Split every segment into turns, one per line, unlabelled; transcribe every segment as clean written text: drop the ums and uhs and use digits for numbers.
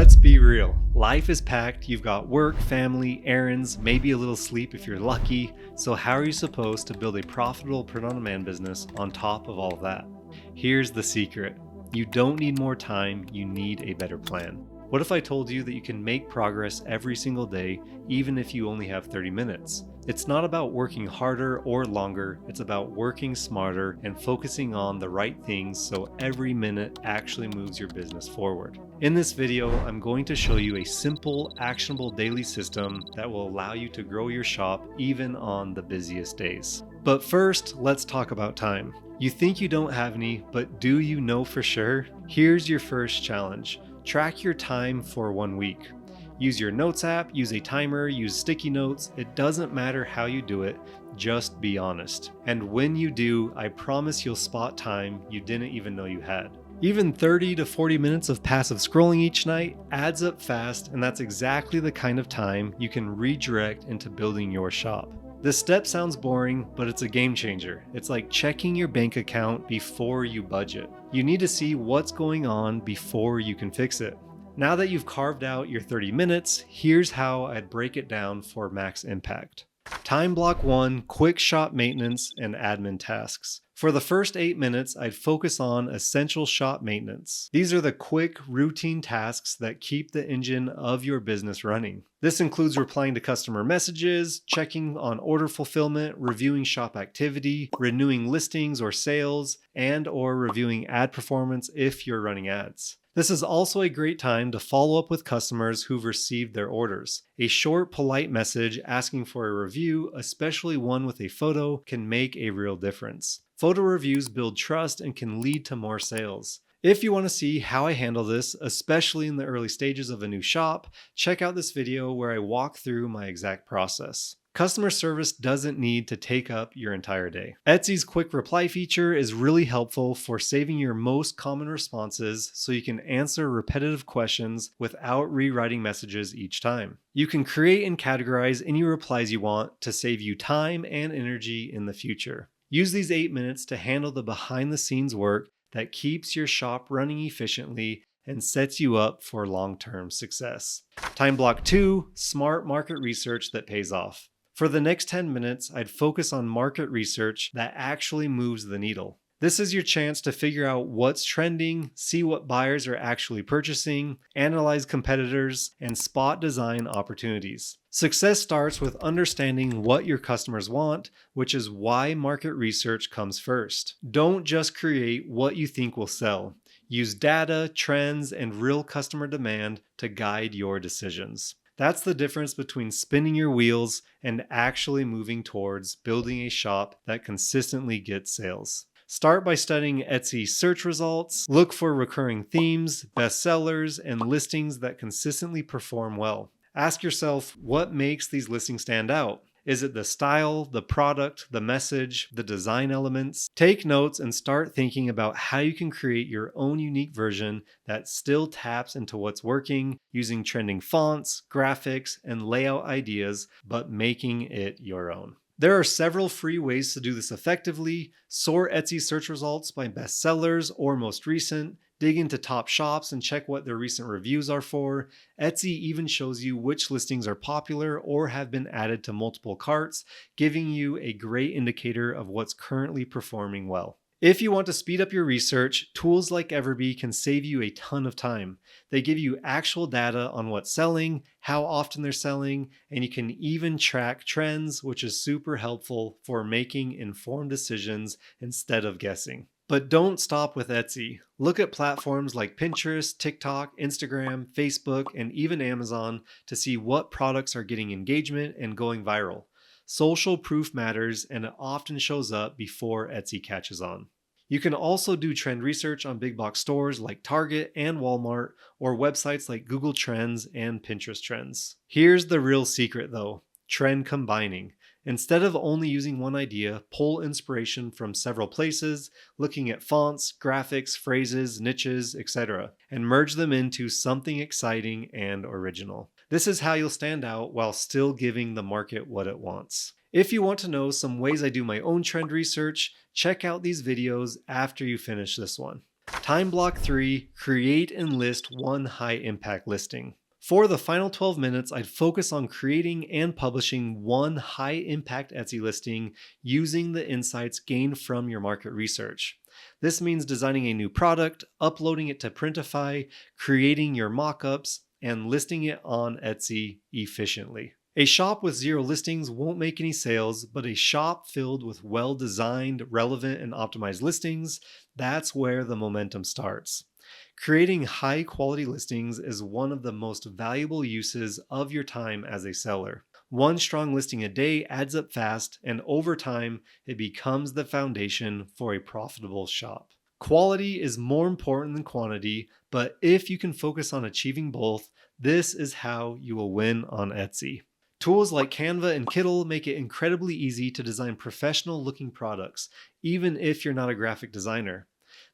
Let's be real. Life is packed. You've got work, family, errands, maybe a little sleep if you're lucky. So how are you supposed to build a profitable print-on-demand business on top of all of that? Here's the secret. You don't need more time, you need a better plan. What if I told you that you can make progress every single day, even if you only have 30 minutes? It's not about working harder or longer, it's about working smarter and focusing on the right things so every minute actually moves your business forward. In this video, I'm going to show you a simple, actionable daily system that will allow you to grow your shop even on the busiest days. But first, let's talk about time. You think you don't have any, but do you know for sure? Here's your first challenge. Track your time for 1 week. Use your notes app, use a timer, use sticky notes. It doesn't matter how you do it, just be honest. And when you do, I promise you'll spot time you didn't even know you had. Even 30 to 40 minutes of passive scrolling each night adds up fast, and that's exactly the kind of time you can redirect into building your shop. This step sounds boring, but it's a game changer. It's like checking your bank account before you budget. You need to see what's going on before you can fix it. Now that you've carved out your 30 minutes, here's how I'd break it down for max impact. Time block 1, quick shop maintenance and admin tasks. For the first 8 minutes, I'd focus on essential shop maintenance. These are the quick, routine tasks that keep the engine of your business running. This includes replying to customer messages, checking on order fulfillment, reviewing shop activity, renewing listings or sales, and/or reviewing ad performance if you're running ads. This is also a great time to follow up with customers who've received their orders. A short, polite message asking for a review, especially one with a photo, can make a real difference. Photo reviews build trust and can lead to more sales. If you want to see how I handle this, especially in the early stages of a new shop, check out this video where I walk through my exact process. Customer service doesn't need to take up your entire day. Etsy's quick reply feature is really helpful for saving your most common responses so you can answer repetitive questions without rewriting messages each time. You can create and categorize any replies you want to save you time and energy in the future. Use these 8 minutes to handle the behind-the-scenes work that keeps your shop running efficiently and sets you up for long-term success. Time block 2, smart market research that pays off. For the next 10 minutes, I'd focus on market research that actually moves the needle. This is your chance to figure out what's trending, see what buyers are actually purchasing, analyze competitors, and spot design opportunities. Success starts with understanding what your customers want, which is why market research comes first. Don't just create what you think will sell. Use data, trends, and real customer demand to guide your decisions. That's the difference between spinning your wheels and actually moving towards building a shop that consistently gets sales. Start by studying Etsy search results, look for recurring themes, bestsellers, and listings that consistently perform well. Ask yourself, what makes these listings stand out? Is it the style, the product, the message, the design elements? Take notes and start thinking about how you can create your own unique version that still taps into what's working, using trending fonts, graphics, and layout ideas, but making it your own. There are several free ways to do this effectively. Sort Etsy search results by bestsellers or most recent. Dig into top shops and check what their recent reviews are for. Etsy even shows you which listings are popular or have been added to multiple carts, giving you a great indicator of what's currently performing well. If you want to speed up your research, tools like EverBee can save you a ton of time. They give you actual data on what's selling, how often they're selling, and you can even track trends, which is super helpful for making informed decisions instead of guessing. But don't stop with Etsy. Look at platforms like Pinterest, TikTok, Instagram, Facebook, and even Amazon to see what products are getting engagement and going viral. Social proof matters, and it often shows up before Etsy catches on. You can also do trend research on big box stores like Target and Walmart, or websites like Google Trends and Pinterest Trends. Here's the real secret though: trend combining. Instead of only using one idea, pull inspiration from several places, looking at fonts, graphics, phrases, niches, etc., and merge them into something exciting and original. This is how you'll stand out while still giving the market what it wants. If you want to know some ways I do my own trend research, check out these videos after you finish this one. Time block 3, create and list one high impact listing. For the final 12 minutes, I'd focus on creating and publishing one high impact Etsy listing using the insights gained from your market research. This means designing a new product, uploading it to Printify, creating your mockups, and listing it on Etsy efficiently. A shop with 0 listings won't make any sales, but a shop filled with well designed, relevant, and optimized listings, that's where the momentum starts. Creating high quality listings is one of the most valuable uses of your time as a seller. One strong listing a day adds up fast, and over time, it becomes the foundation for a profitable shop. Quality is more important than quantity, but if you can focus on achieving both, this is how you will win on Etsy. Tools like Canva and Kittl make it incredibly easy to design professional looking products, even if you're not a graphic designer.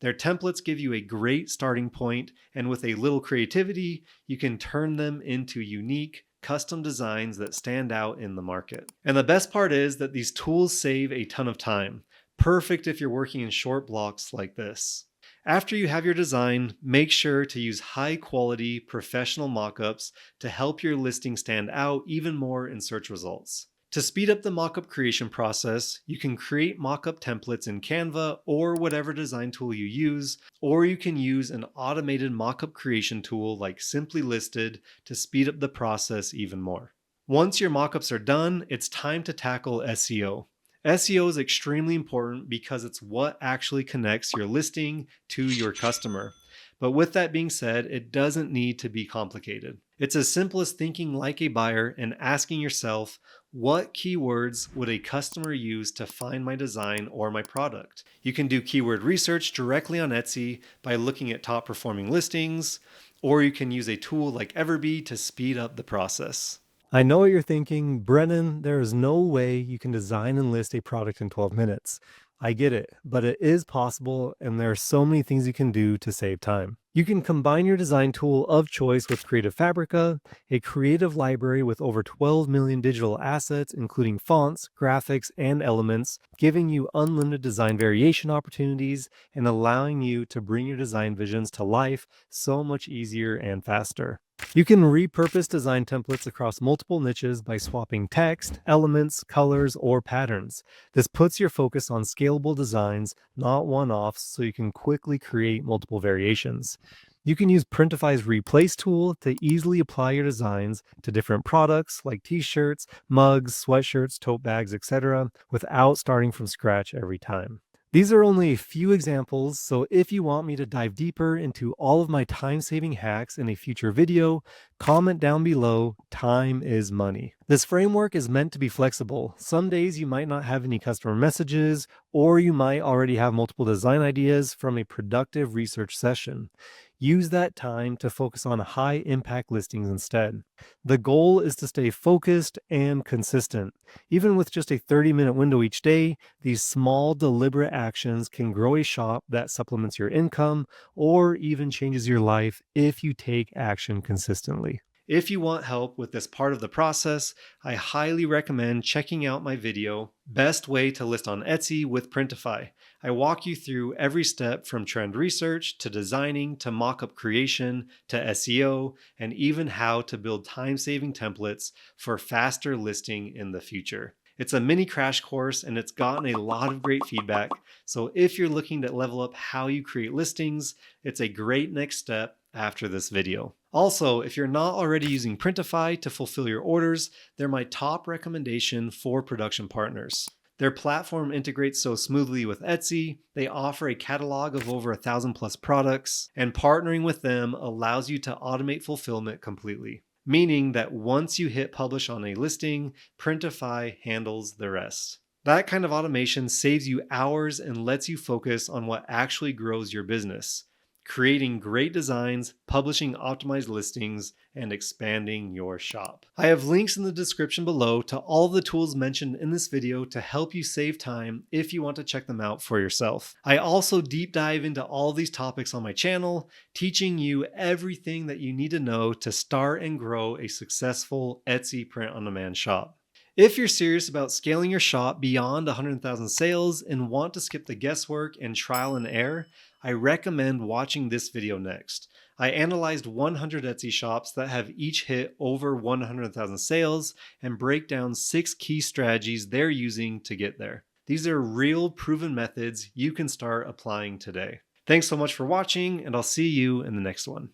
Their templates give you a great starting point, and with a little creativity, you can turn them into unique, custom designs that stand out in the market. And the best part is that these tools save a ton of time, perfect if you're working in short blocks like this. After you have your design, make sure to use high quality professional mockups to help your listing stand out even more in search results. To speed up the mockup creation process, you can create mockup templates in Canva or whatever design tool you use, or you can use an automated mockup creation tool like Simply Listed to speed up the process even more. Once your mockups are done, it's time to tackle SEO. SEO is extremely important because it's what actually connects your listing to your customer. But with that being said, it doesn't need to be complicated. It's as simple as thinking like a buyer and asking yourself, what keywords would a customer use to find my design or my product? You can do keyword research directly on Etsy by looking at top performing listings, or you can use a tool like EverBee to speed up the process.
I know what you're thinking, Brennan, there is no way you can design and list a product in 12 minutes. I get it, but it is possible, and there are so many things you can do to save time. You can combine your design tool of choice with Creative Fabrica, a creative library with over 12 million digital assets, including fonts, graphics, and elements, giving you unlimited design variation opportunities and allowing you to bring your design visions to life so much easier and faster. You can repurpose design templates across multiple niches by swapping text, elements, colors, or patterns. This puts your focus on scalable designs, not one-offs, so you can quickly create multiple variations. You can use Printify's Replace tool to easily apply your designs to different products like t-shirts, mugs, sweatshirts, tote bags, etc., without starting from scratch every time. These are only a few examples, so if you want me to dive deeper into all of my time-saving hacks in a future video, comment down below. Time is money. This framework is meant to be flexible. Some days you might not have any customer messages, or you might already have multiple design ideas from a productive research session. Use that time to focus on high-impact listings instead. The goal is to stay focused and consistent. Even with just a 30-minute window each day, these small, deliberate actions can grow a shop that supplements your income or even changes your life if you take action consistently.
If you want help with this part of the process, I highly recommend checking out my video, Best Way to List on Etsy with Printify. I walk you through every step from trend research to designing to mockup creation to SEO, and even how to build time-saving templates for faster listing in the future. It's a mini crash course and it's gotten a lot of great feedback, so if you're looking to level up how you create listings, it's a great next step after this video. Also, if you're not already using Printify to fulfill your orders, they're my top recommendation for production partners. Their platform integrates so smoothly with Etsy, they offer a catalog of over 1,000 plus products, and partnering with them allows you to automate fulfillment completely. Meaning that once you hit publish on a listing, Printify handles the rest. That kind of automation saves you hours and lets you focus on what actually grows your business: creating great designs, publishing optimized listings, and expanding your shop. I have links in the description below to all of the tools mentioned in this video to help you save time if you want to check them out for yourself. I also deep dive into all of these topics on my channel, teaching you everything that you need to know to start and grow a successful Etsy print-on-demand shop. If you're serious about scaling your shop beyond 100,000 sales and want to skip the guesswork and trial and error, I recommend watching this video next. I analyzed 100 Etsy shops that have each hit over 100,000 sales and break down 6 key strategies they're using to get there. These are real proven methods you can start applying today. Thanks so much for watching, and I'll see you in the next one.